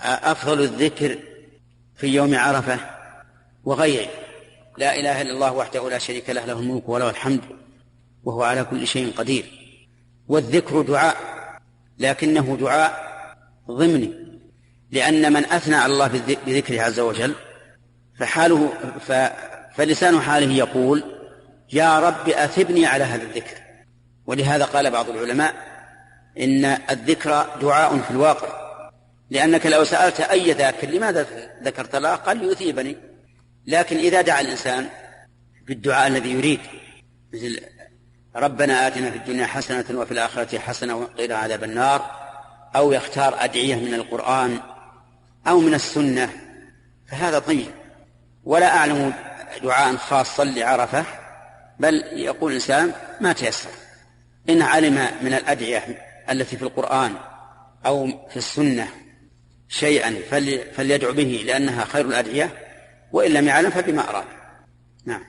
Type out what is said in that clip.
أفضل الذكر في يوم عرفة وغيره لا إله إلا الله وحده لا شريك له، له الملك وله الحمد وهو على كل شيء قدير. والذكر دعاء، لكنه دعاء ضمني، لأن من أثنى على الله بذكره عز وجل فلسان حاله يقول يا رب أثبني على هذا الذكر. ولهذا قال بعض العلماء إن الذكر دعاء في الواقع، لأنك لو سألت أي ذاكر لماذا ذكرت الله قال يثيبني. لكن إذا دعا الإنسان بالدعاء الذي يريد مثل ربنا آتنا في الدنيا حسنة وفي الآخرة حسنة وقنا عذاب النار، أو يختار أدعية من القرآن أو من السنة، فهذا طيب. ولا أعلم دعاء خاصا لعرفة، بل يقول الإنسان ما تيسر، إن علم من الأدعية التي في القرآن أو في السنة شيئا فليدعو به لأنها خير الأدعية، وإن لم يعلم فبما أراد. نعم.